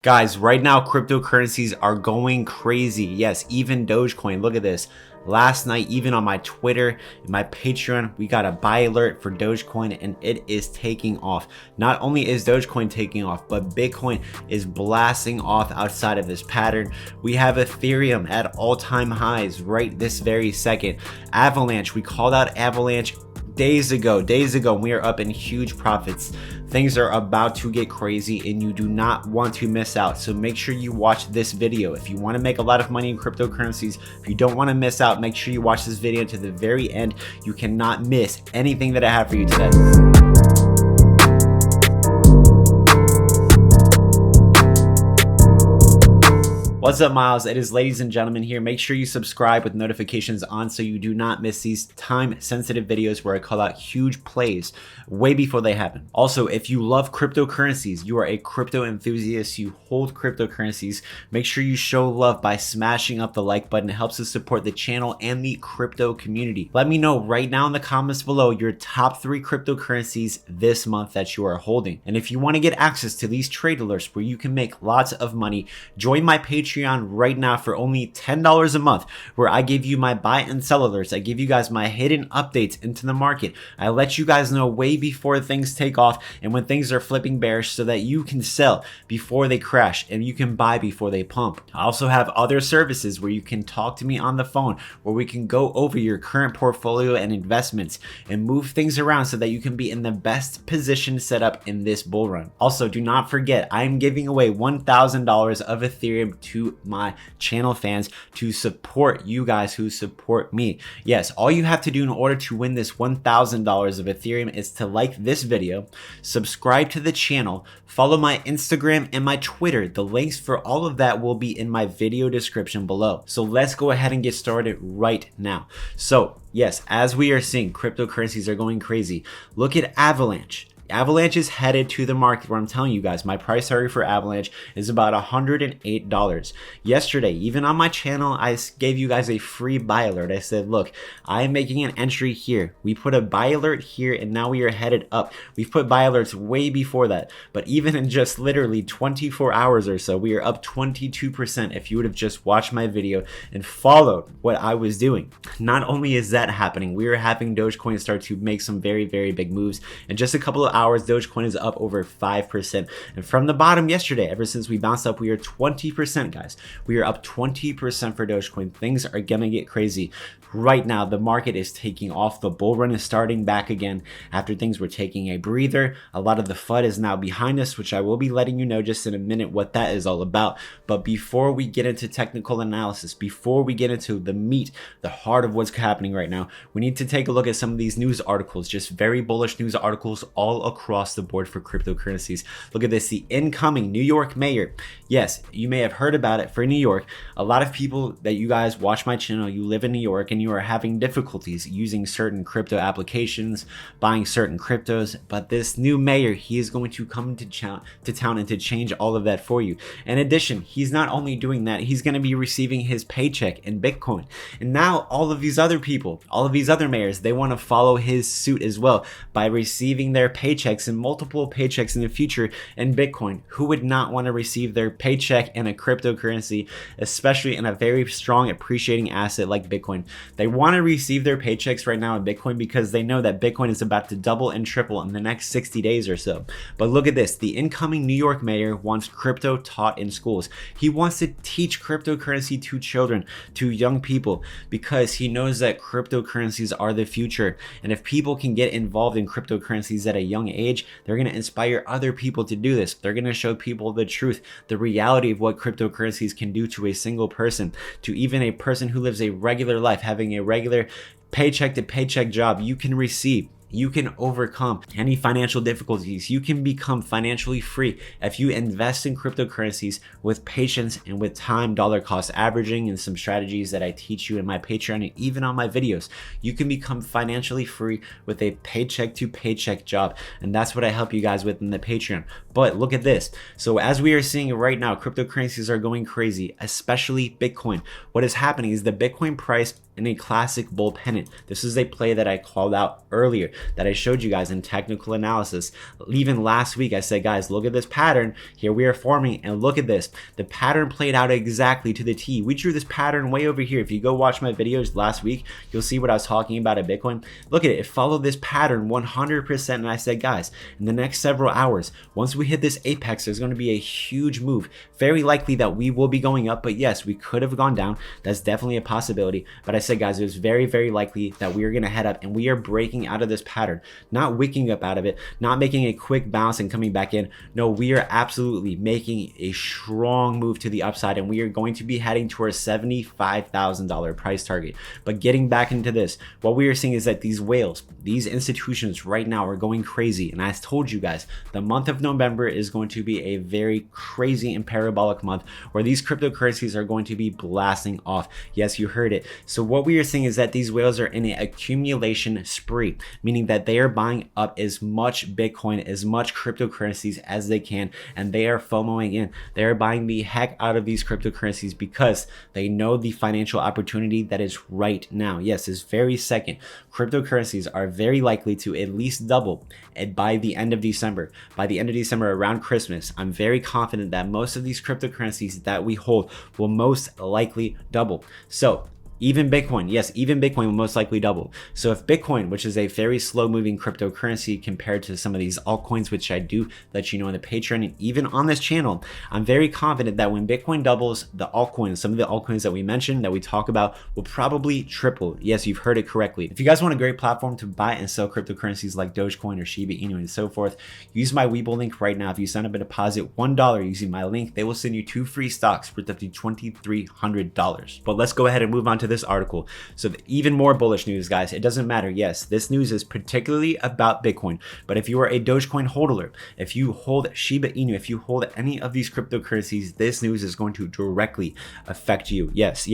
Guys, right now cryptocurrencies are going crazy. Yes, even Dogecoin. Look at this. Last night, even on my Twitter and my Patreon, we got a buy alert for Dogecoin and it is taking off. Not only is Dogecoin taking off, but Bitcoin is blasting off outside of this pattern. We have Ethereum at all-time highs right this very second. Avalanche, we called out Avalanche days ago. We are up in huge profits. Things are about to get crazy and you do not want to miss out. So make sure you watch this video. If you want to make a lot of money in cryptocurrencies, if you don't want to miss out, make sure you watch this video to the very end. You cannot miss anything that I have for you today. What's up, Myles? It is ladies and gentlemen here. Make sure you subscribe with notifications on so you do not miss these time-sensitive videos where I call out huge plays way before they happen. Also, if you love cryptocurrencies, you are a crypto enthusiast, you hold cryptocurrencies, make sure you show love by smashing up the like button. It helps us support the channel and the crypto community. Let me know right now in the comments below your top 3 cryptocurrencies this month that you are holding. And if you want to get access to these trade alerts where you can make lots of money, join my Patreon right now for only $10 a month, where I give you my buy and sell alerts. I give you guys my hidden updates into the market. I let you guys know way before things take off and when things are flipping bearish so that you can sell before they crash and you can buy before they pump. I also have other services where you can talk to me on the phone, where we can go over your current portfolio and investments and move things around so that you can be in the best position set up in this bull run. Also, do not forget, I'm giving away $1,000 of Ethereum to my channel fans to support you guys who support me. Yes, all you have to do in order to win this $1,000 of Ethereum is to like this video, subscribe to the channel, follow my Instagram and my Twitter. The links for all of that will be in my video description below. So let's go ahead and get started right now. So yes, as we are seeing, cryptocurrencies are going crazy. Look at Avalanche. Avalanche is headed to the market where I'm telling you guys my price target for Avalanche is about $108. Yesterday, even on my channel, I gave you guys a free buy alert. I said, look, I am making an entry here. We put a buy alert here and now we are headed up. We've put buy alerts way before that, but even in just literally 24 hours or so, we are up 22% if you would have just watched my video and followed what I was doing. Not only is that happening, we are having Dogecoin start to make some very, very big moves. In just a couple of hours, Dogecoin is up over 5%. And from the bottom yesterday, ever since we bounced up, we are 20%, guys. We are up 20% for Dogecoin. Things are gonna get crazy. Right now, the market is taking off. The bull run is starting back again after things were taking a breather. A lot of the FUD is now behind us, which I will be letting you know just in a minute what that is all about. But before we get into technical analysis, before we get into the meat, the heart of what's happening right now, we need to take a look at some of these news articles, just very bullish news articles all across the board for cryptocurrencies. Look at this, the incoming New York mayor. Yes, you may have heard about it for New York. A lot of people that you guys watch my channel, you live in New York and you are having difficulties using certain crypto applications, buying certain cryptos, but this new mayor, he is going to come to town and to change all of that for you. In addition, he's not only doing that, he's going to be receiving his paycheck in Bitcoin. And now all of these other people, all of these other mayors, they want to follow his suit as well by receiving their paychecks and multiple paychecks in the future in Bitcoin. Who would not want to receive their paycheck in a cryptocurrency, especially in a very strong appreciating asset like Bitcoin? They want to receive their paychecks right now in Bitcoin because they know that Bitcoin is about to double and triple in the next 60 days or so. But look at this, the incoming New York mayor wants crypto taught in schools. He wants to teach cryptocurrency to children, to young people, because he knows that cryptocurrencies are the future. And if people can get involved in cryptocurrencies at a young age, they're going to inspire other people to do this. They're going to show people the truth, the reality of what cryptocurrencies can do to a single person, to even a person who lives a regular life, having a regular paycheck to paycheck job. You can receive, you can overcome any financial difficulties. You can become financially free if you invest in cryptocurrencies with patience and with time dollar cost averaging and some strategies that I teach you in my Patreon and even on my videos. You can become financially free with a paycheck to paycheck job. And that's what I help you guys with in the Patreon. But look at this. So as we are seeing right now, cryptocurrencies are going crazy, especially Bitcoin. What is happening is the Bitcoin price in a classic bull pennant. This is a play that I called out earlier, that I showed you guys in technical analysis. Even last week I said, guys, look at this pattern. Here we are forming, and look at this. The pattern played out exactly to the T. We drew this pattern way over here. If you go watch my videos last week, you'll see what I was talking about at Bitcoin. Look at it. It followed this pattern 100%. And I said, guys, in the next several hours, once we hit this apex, there's going to be a huge move. Very likely that we will be going up, but yes, we could have gone down. That's definitely a possibility. But I said, guys, it was very, very likely that we are going to head up, and we are breaking out of this pattern, not wicking up out of it, not making a quick bounce and coming back in. No, we are absolutely making a strong move to the upside, and we are going to be heading to our $75,000 price target. But getting back into this, what we are seeing is that these whales, these institutions right now are going crazy. And I told you guys, the month of November is going to be a very crazy and parabolic month where these cryptocurrencies are going to be blasting off. Yes, you heard it. So what we are seeing is that these whales are in an accumulation spree, meaning that they are buying up as much Bitcoin, as much cryptocurrencies as they can, and they are FOMOing in. They are buying the heck out of these cryptocurrencies because they know the financial opportunity that is right now. Yes, this very second, cryptocurrencies are very likely to at least double by the end of December. By the end of December, around Christmas, I'm very confident that most of these cryptocurrencies that we hold will most likely double. So even Bitcoin, yes, even Bitcoin will most likely double. So if Bitcoin, which is a very slow moving cryptocurrency compared to some of these altcoins, which I do let you know in the Patreon and even on this channel, I'm very confident that when Bitcoin doubles, the altcoins, some of the altcoins that we mentioned, that we talk about, will probably triple. Yes, you've heard it correctly. If you guys want a great platform to buy and sell cryptocurrencies like Dogecoin or Shiba Inu and so forth, use my WEBULL link right now. If you sign up and deposit $1 using my link, they will send you 2 free stocks worth up to $2,300. But let's go ahead and move on to this article. So even more bullish news, guys. It doesn't matter. Yes, this news is particularly about Bitcoin, but if you are a Dogecoin holder, if you hold Shiba Inu, if you hold any of these cryptocurrencies, this news is going to directly affect you. Yes.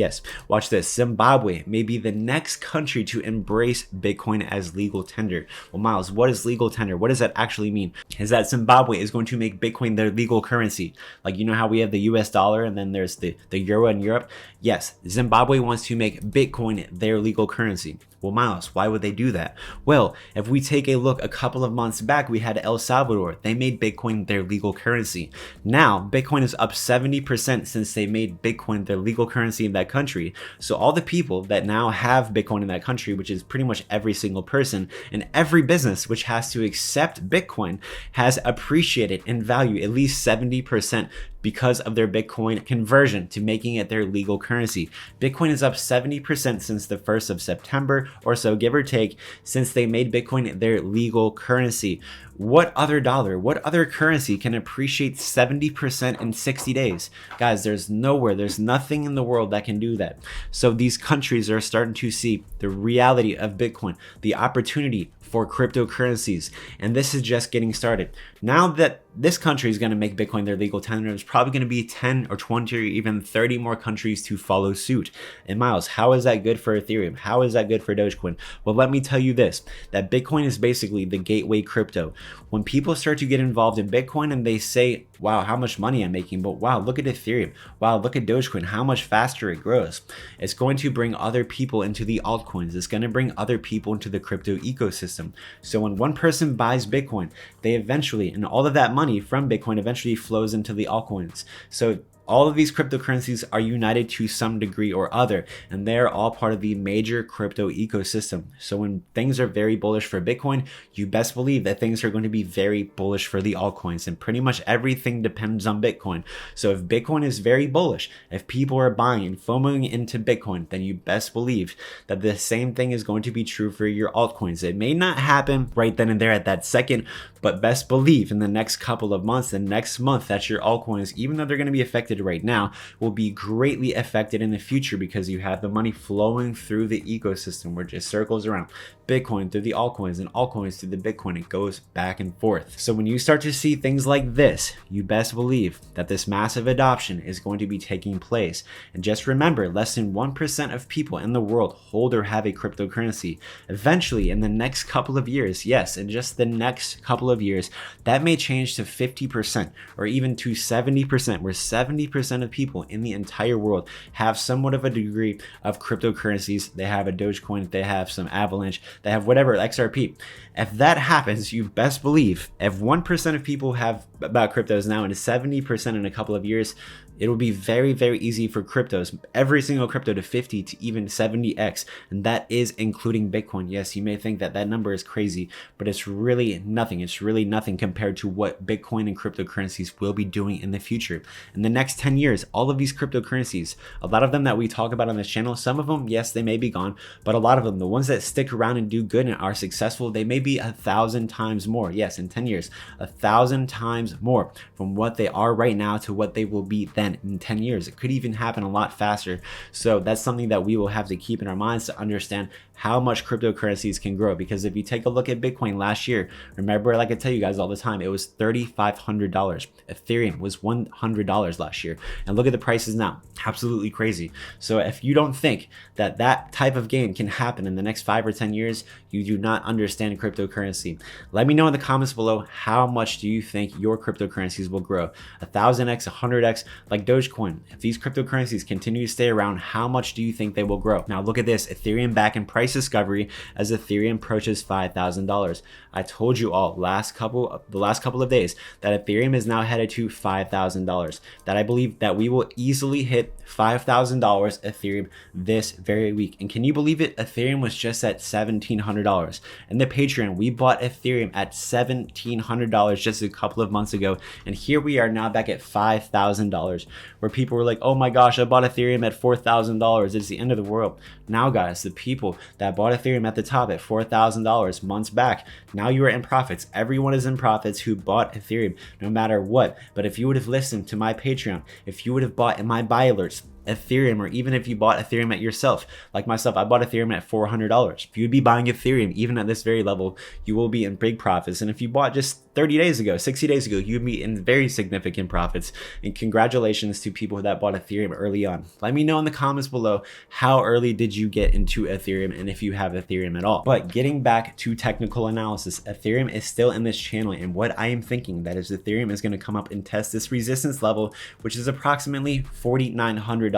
Watch this. Zimbabwe may be the next country to embrace Bitcoin as legal tender. Well, Myles, what is legal tender? What does that actually mean? Is that Zimbabwe is going to make Bitcoin their legal currency? Like, you know how we have the US dollar and then there's the euro in Europe? Yes, Zimbabwe wants to make Bitcoin their legal currency. Well, Myles, why would they do that? Well, if we take a look a couple of months back, we had El Salvador. They made Bitcoin their legal currency. Now, Bitcoin is up 70% since they made Bitcoin their legal currency in that country. So all the people that now have Bitcoin in that country, which is pretty much every single person and every business which has to accept Bitcoin, has appreciated in value at least 70% because of their Bitcoin conversion to making it their legal currency. Bitcoin is up 70% since the 1st of September or so, give or take, since they made Bitcoin their legal currency. What other dollar, what other currency can appreciate 70% in 60 days? Guys, there's nothing in the world that can do that. So these countries are starting to see the reality of Bitcoin, the opportunity for cryptocurrencies, and this is just getting started. Now that this country is going to make Bitcoin their legal tender, there's probably going to be 10 or 20 or even 30 more countries to follow suit. And Myles, how is that good for Ethereum? How is that good for Dogecoin? Well, let me tell you this, that Bitcoin is basically the gateway crypto. When people start to get involved in Bitcoin and they say, wow, how much money I'm making, but wow, look at Ethereum. Wow, look at Dogecoin, how much faster it grows. It's going to bring other people into the altcoins. It's going to bring other people into the crypto ecosystem. So when one person buys Bitcoin, they eventually, and all of that money from Bitcoin eventually flows into the altcoins. So all of these cryptocurrencies are united to some degree or other, and they're all part of the major crypto ecosystem. So when things are very bullish for Bitcoin, you best believe that things are going to be very bullish for the altcoins, and pretty much everything depends on Bitcoin. So if Bitcoin is very bullish, if people are buying and FOMOing into Bitcoin, then you best believe that the same thing is going to be true for your altcoins. It may not happen right then and there at that second, but best believe in the next couple of months, the next month, that your altcoins, even though they're going to be affected right now, will be greatly affected in the future because you have the money flowing through the ecosystem where it just circles around. Bitcoin through the altcoins and altcoins through the Bitcoin. It goes back and forth. So when you start to see things like this, you best believe that this massive adoption is going to be taking place. And just remember, less than 1% of people in the world hold or have a cryptocurrency. Eventually, in the next couple of years, yes, in just the next couple of years, that may change to 50% or even to 70%, where 70% of people in the entire world have somewhat of a degree of cryptocurrencies. They have a Dogecoin, they have some Avalanche, they have whatever, XRP. If that happens, you best believe if 1% of people have about cryptos now and 70% in a couple of years, it will be very, very easy for cryptos, every single crypto, to 50 to even 70x. And that is including Bitcoin. Yes, you may think that that number is crazy, but it's really nothing. It's really nothing compared to what Bitcoin and cryptocurrencies will be doing in the future. In the next 10 years, all of these cryptocurrencies, a lot of them that we talk about on this channel, some of them, yes, they may be gone, but a lot of them, the ones that stick around and do good and are successful, they may be 1,000 times more. Yes, in 10 years, 1,000 times more from what they are right now to what they will be then in 10 years. It could even happen a lot faster. So that's something that we will have to keep in our minds to understand how much cryptocurrencies can grow. Because if you take a look at Bitcoin last year, remember, like I tell you guys all the time, it was $3,500. Ethereum was $100 last year. And look at the prices now. Absolutely crazy. So if you don't think that that type of game can happen in the next 5 or 10 years, you do not understand cryptocurrency. Let me know in the comments below, how much do you think your cryptocurrencies will grow? 1,000x, 100x, like Dogecoin. If these cryptocurrencies continue to stay around, how much do you think they will grow? Now look at this, Ethereum back in price discovery as Ethereum approaches $5,000. I told you all the last couple of days that Ethereum is now headed to $5,000. That I believe that we will easily hit $5,000 Ethereum this very week. And can you believe it? Ethereum was just at $1,700. In the Patreon, we bought Ethereum at $1,700 just a couple of months ago. And here we are now back at $5,000, where people were like, oh my gosh, I bought Ethereum at $4,000. It's the end of the world. Now guys, the people that bought Ethereum at the top at $4,000 months back, now you are in profits. Everyone is in profits who bought Ethereum, no matter what. But if you would have listened to my Patreon, if you would have bought in my buy alerts, Ethereum, or even if you bought Ethereum at yourself, like myself, I bought Ethereum at $400. If you'd be buying Ethereum, even at this very level, you will be in big profits. And if you bought just 30 days ago, 60 days ago, you'd be in very significant profits. And congratulations to people that bought Ethereum early on. Let me know in the comments below, how early did you get into Ethereum, and if you have Ethereum at all. But getting back to technical analysis, Ethereum is still in this channel, and what I am thinking that is Ethereum is going to come up and test this resistance level, which is approximately $4,900.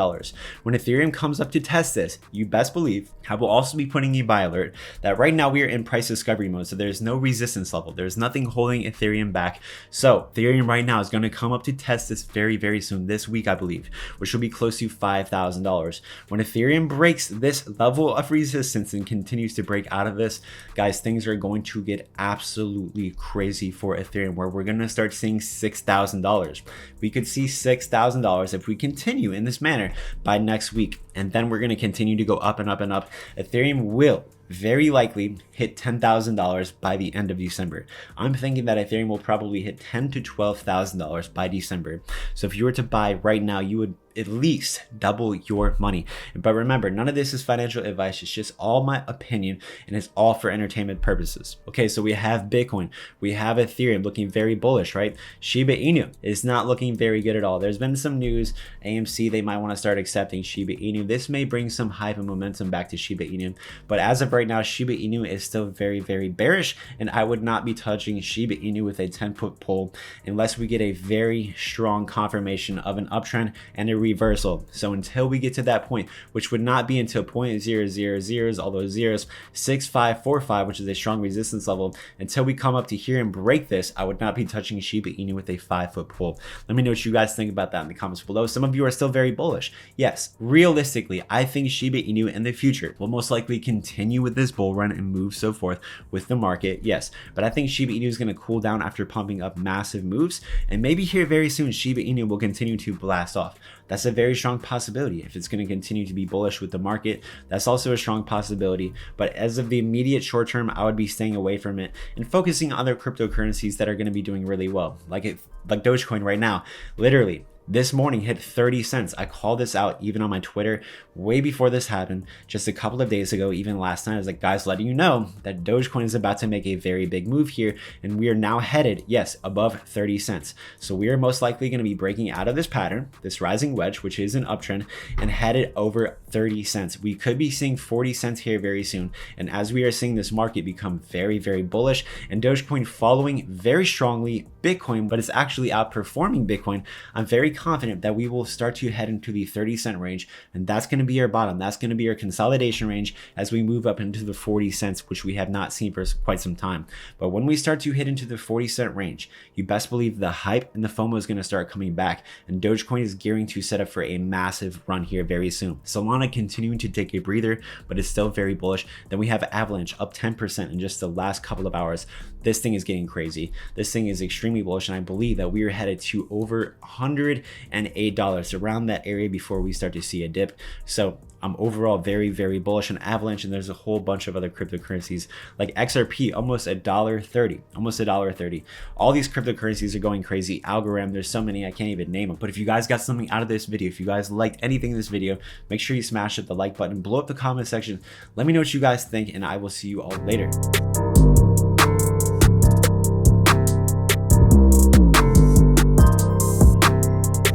When Ethereum comes up to test this, you best believe I will also be putting a buy alert that right now we are in price discovery mode, so there's no resistance level. There's nothing holding Ethereum back. So Ethereum right now is going to come up to test this very, very soon, this week I believe, which will be close to $5,000. When Ethereum breaks this level of resistance and continues to break out of this, guys, things are going to get absolutely crazy for Ethereum, where we're going to start seeing $6,000. We could see $6,000 if we continue in this manner by next week, and then we're going to continue to go up and up and up. Ethereum will very likely hit $10,000 by the end of December. I'm thinking that Ethereum will probably hit $10,000 to $12,000 by December. So if you were to buy right now, you would at least double your money. But remember, none of this is financial advice. It's just all my opinion, and it's all for entertainment purposes. Okay, so we have Bitcoin, we have Ethereum looking very bullish, right? Shiba Inu is not looking very good at all. There's been some news, AMC, they might want to start accepting Shiba Inu. This may bring some hype and momentum back to Shiba Inu, but as of right now, Shiba Inu is still very, very bearish, and I would not be touching Shiba Inu with a 10-foot pole unless we get a very strong confirmation of an uptrend and a reversal. So until we get to that point, which would not be until 0.000, all those zeros, 6545, which is a strong resistance level, until we come up to here and break this, I would not be touching Shiba Inu with a 5-foot pole. Let me know what you guys think about that in the comments below. Some of you are still very bullish. Yes, realistically, I think Shiba Inu in the future will most likely continue with this bull run and move so forth with the market. Yes, but I think Shiba Inu is going to cool down after pumping up massive moves, and maybe here very soon Shiba Inu will continue to blast off. That's a very strong possibility. If it's going to continue to be bullish with the market, that's also a strong possibility. But as of the immediate short term, I would be staying away from it and focusing on other cryptocurrencies that are going to be doing really well, like Dogecoin right now. Literally, this morning hit 30 cents. I called this out even on my Twitter way before this happened, just a couple of days ago, even last night. I was like, guys, letting you know that Dogecoin is about to make a very big move here, and we are now headed, yes, above 30 cents. So we are most likely going to be breaking out of this pattern, this rising wedge, which is an uptrend, and headed over 30 cents. We could be seeing 40 cents here very soon. And as we are seeing this market become very, very bullish and Dogecoin following very strongly Bitcoin, but it's actually outperforming Bitcoin, I'm very confident that we will start to head into the 30-cent range, and that's going to be our bottom. That's going to be our consolidation range as we move up into the 40 cents, which we have not seen for quite some time. But when we start to hit into the 40-cent range, you best believe the hype and the FOMO is going to start coming back, and Dogecoin is gearing to set up for a massive run here very soon. Solana continuing to take a breather, but it's still very bullish. Then we have Avalanche up 10% in just the last couple of hours. This thing is getting crazy. This thing is extremely bullish, and I believe that we are headed to over $108, around that area before we start to see a dip. So I'm overall very, very bullish on Avalanche, and there's a whole bunch of other cryptocurrencies like XRP, almost $1.30, almost $1.30. All these cryptocurrencies are going crazy. Algorand, there's so many I can't even name them. But if you guys got something out of this video, if you guys liked anything in this video, make sure you smash the like button, blow up the comment section. Let me know what you guys think, and I will see you all later.